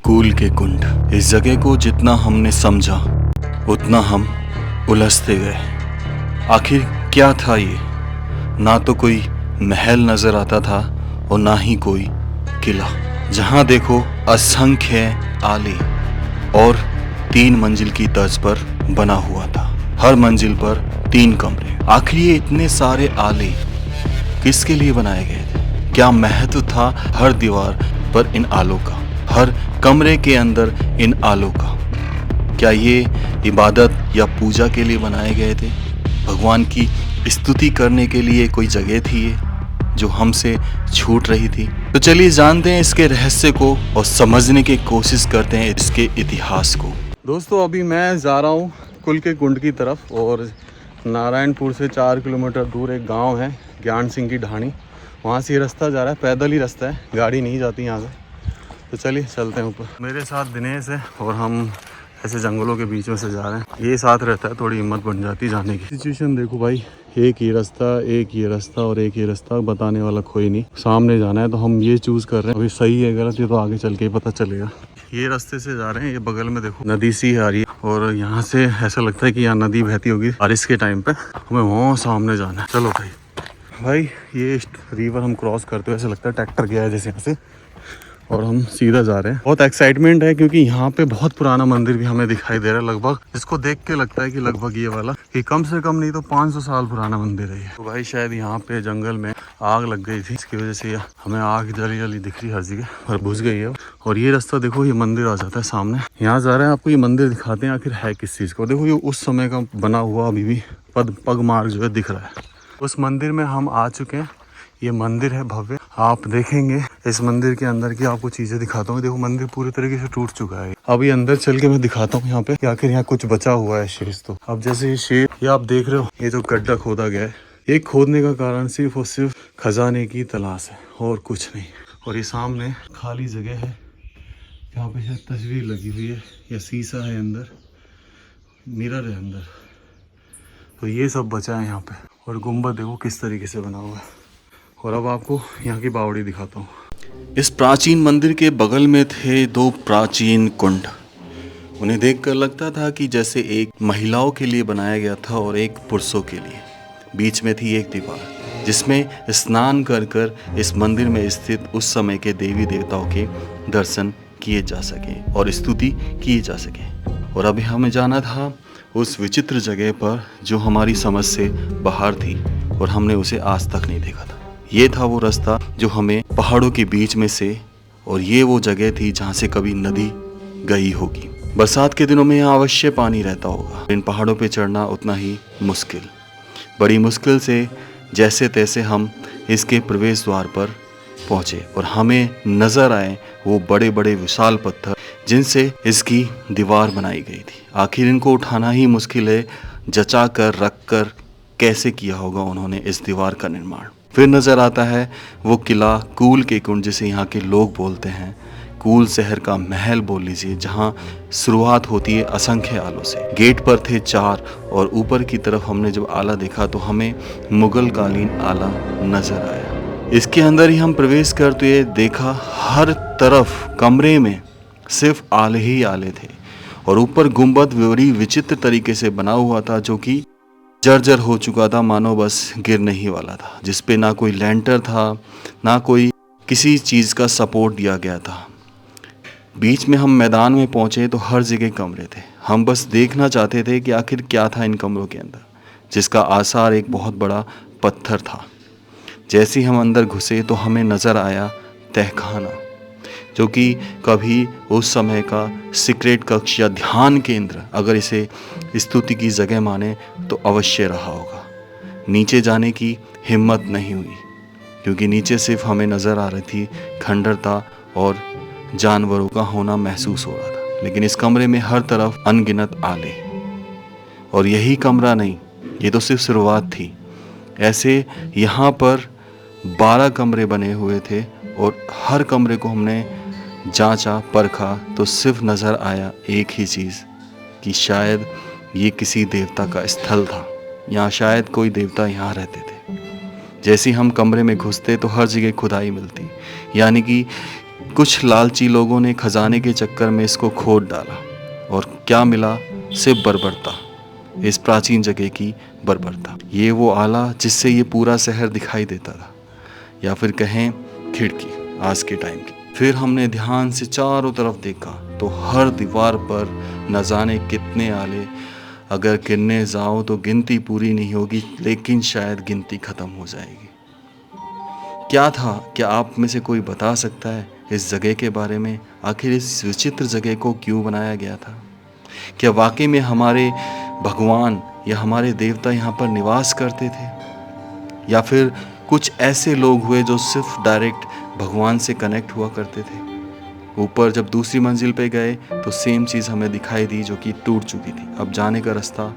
Cool के कुंड। इस जगह को जितना हमने समझा उतना हम उलझते गए। आखिर क्या था ये? ना तो कोई महल नजर आता था और ना ही कोई किला। जहां देखो असंख्य आले और 3 मंजिल की तर्ज पर बना हुआ था। हर मंजिल पर 3 कमरे। आखिर ये इतने सारे आले किसके लिए बनाए गए थे? क्या महत्व था हर दीवार पर इन आलों का, हर कमरे के अंदर इन आलों का? क्या ये इबादत या पूजा के लिए बनाए गए थे? भगवान की स्तुति करने के लिए कोई जगह थी ये जो हमसे छूट रही थी? तो चलिए जानते हैं इसके रहस्य को और समझने की कोशिश करते हैं इसके इतिहास को। दोस्तों अभी मैं जा रहा हूँ कुल के कुंड की तरफ और नारायणपुर से 4 किलोमीटर दूर एक गांव है ज्ञान सिंह की ढाणी। वहाँ से ये रास्ता जा रहा है, पैदल ही रास्ता है, गाड़ी नहीं जाती यहाँ से। तो चलिए चलते हैं ऊपर। मेरे साथ दिनेश है और हम ऐसे जंगलों के बीच में से जा रहे हैं। ये साथ रहता है, थोड़ी हिम्मत बन जाती है जाने की। सिचुएशन देखो भाई, एक ये रास्ता, एक ये रास्ता और एक ये रास्ता, बताने वाला कोई नहीं। सामने जाना है तो हम ये चूज कर रहे हैं। अभी सही है गलत ये तो आगे चल के ही पता चलेगा। ये रास्ते से जा रहे हैं। ये बगल में देखो नदी सी आ रही है और यहाँ से ऐसा लगता है कि यहाँ नदी बहती होगी बारिश के टाइम पे। हमें वहाँ सामने जाना है। चलो भाई ये रिवर हम क्रॉस करते हुए ऐसा लगता है ट्रैक्टर गया है जैसे यहाँ से, और हम सीधा जा रहे हैं। बहुत एक्साइटमेंट है क्योंकि यहाँ पे बहुत पुराना मंदिर भी हमें दिखाई दे रहा है। लगभग इसको देख के लगता है कि लगभग ये वाला कि कम से कम नहीं तो 500 साल पुराना मंदिर है ये। तो भाई शायद यहाँ पे जंगल में आग लग गई थी, इसकी वजह से हमें आग जली जली दिख रही हर जगह और बुझ गई है। और ये रास्ता देखो, ये मंदिर आ जाता है सामने। यहाँ जा रहे हैं, आपको ये मंदिर दिखाते हैं आखिर है किस चीज़ को। देखो ये उस समय का बना हुआ अभी भी पग मार्ग जो है दिख रहा है। उस मंदिर में हम आ चुके हैं। ये मंदिर है भव्य। आप देखेंगे इस मंदिर के अंदर की आपको चीजें दिखाता हूँ। देखो मंदिर पूरी तरीके से टूट चुका है। अभी अंदर चल के मैं दिखाता हूँ यहाँ पे कि आखिर यहाँ कुछ बचा हुआ है शेष। तो अब जैसे ये शेष, ये आप देख रहे हो, ये जो गड्ढा खोदा गया है, ये खोदने का कारण सिर्फ और सिर्फ खजाने की तलाश है और कुछ नहीं। और ये सामने खाली जगह है, यहाँ पे शायद तस्वीर लगी हुई है या शीशा है अंदर, मिरर है अंदर। तो ये सब बचा है यहाँ पे। और गुम्बद देखो किस तरीके से बना हुआ है। और अब आपको यहाँ की बावड़ी दिखाता हूँ। इस प्राचीन मंदिर के बगल में थे 2 प्राचीन कुंड। उन्हें देखकर लगता था कि जैसे एक महिलाओं के लिए बनाया गया था और एक पुरुषों के लिए। बीच में थी एक दीवार जिसमें स्नान कर कर इस मंदिर में स्थित उस समय के देवी देवताओं के दर्शन किए जा सके और स्तुति किए जा सके। और अभी हमें जाना था उस विचित्र जगह पर जो हमारी समझ से बाहर थी और हमने उसे आज तक नहीं देखा था। ये था वो रास्ता जो हमें पहाड़ों के बीच में से, और ये वो जगह थी जहाँ से कभी नदी गई होगी। बरसात के दिनों में यहाँ अवश्य पानी रहता होगा। इन पहाड़ों पे चढ़ना उतना ही मुश्किल, बड़ी मुश्किल से जैसे तैसे हम इसके प्रवेश द्वार पर पहुँचे और हमें नजर आए वो बड़े बड़े विशाल पत्थर जिनसे इसकी दीवार बनाई गई थी। आखिर इनको उठाना ही मुश्किल है, जचा कर रख कर कैसे किया होगा उन्होंने इस दीवार का निर्माण। फिर नज़र आता है वो किला कूल के कुंड, जिसे यहाँ के लोग बोलते हैं कूल शहर का महल बोल लीजिए, जहाँ शुरुआत होती है असंख्य आलों से। गेट पर थे 4 और ऊपर की तरफ हमने जब आला देखा तो हमें मुगल कालीन आला नजर आया। इसके अंदर ही हम प्रवेश करते हुए देखा हर तरफ कमरे में सिर्फ आले ही आले थे और ऊपर गुंबद बड़ी विचित्र तरीके से बना हुआ था जो कि जर्जर हो चुका था, मानो बस गिरने ही वाला था, जिसपे ना कोई लैंटर था ना कोई किसी चीज़ का सपोर्ट दिया गया था। बीच में हम मैदान में पहुंचे तो हर जगह कमरे थे। हम बस देखना चाहते थे कि आखिर क्या था इन कमरों के अंदर, जिसका आसार एक बहुत बड़ा पत्थर था। जैसे ही हम अंदर घुसे तो हमें नज़र आया तहखाना, जो कि कभी उस समय का सीक्रेट कक्ष या ध्यान केंद्र, अगर इसे स्तुति की जगह माने तो अवश्य रहा होगा। नीचे जाने की हिम्मत नहीं हुई क्योंकि नीचे सिर्फ हमें नज़र आ रही थी खंडरता और जानवरों का होना महसूस हो रहा था। लेकिन इस कमरे में हर तरफ अनगिनत आले, और यही कमरा नहीं, ये तो सिर्फ शुरुआत थी। ऐसे यहाँ पर 12 कमरे बने हुए थे और हर कमरे को हमने जांचा परखा तो सिर्फ नज़र आया एक ही चीज़ कि शायद ये किसी देवता का स्थल था, यहाँ शायद कोई देवता यहाँ रहते थे। जैसे हम कमरे में घुसते तो हर जगह खुदाई मिलती, यानी कि कुछ लालची लोगों ने खजाने के चक्कर में इसको खोद डाला और क्या मिला? सिर्फ बर्बरता, इस प्राचीन जगह की बर्बरता। ये वो आला जिससे ये पूरा शहर दिखाई देता था, या फिर कहें खिड़की आज के टाइम की। फिर हमने ध्यान से चारों तरफ देखा तो हर दीवार पर न जाने कितने आले, अगर गिनने जाओ तो गिनती पूरी नहीं होगी, लेकिन शायद गिनती खत्म हो जाएगी। क्या था? क्या आप में से कोई बता सकता है इस जगह के बारे में? आखिर इस विचित्र जगह को क्यों बनाया गया था? क्या वाकई में हमारे भगवान या हमारे देवता यहाँ पर निवास करते थे, या फिर कुछ ऐसे लोग हुए जो सिर्फ डायरेक्ट भगवान से कनेक्ट हुआ करते थे? ऊपर जब दूसरी मंजिल पे गए तो सेम चीज़ हमें दिखाई दी, जो कि टूट चुकी थी। अब जाने का रास्ता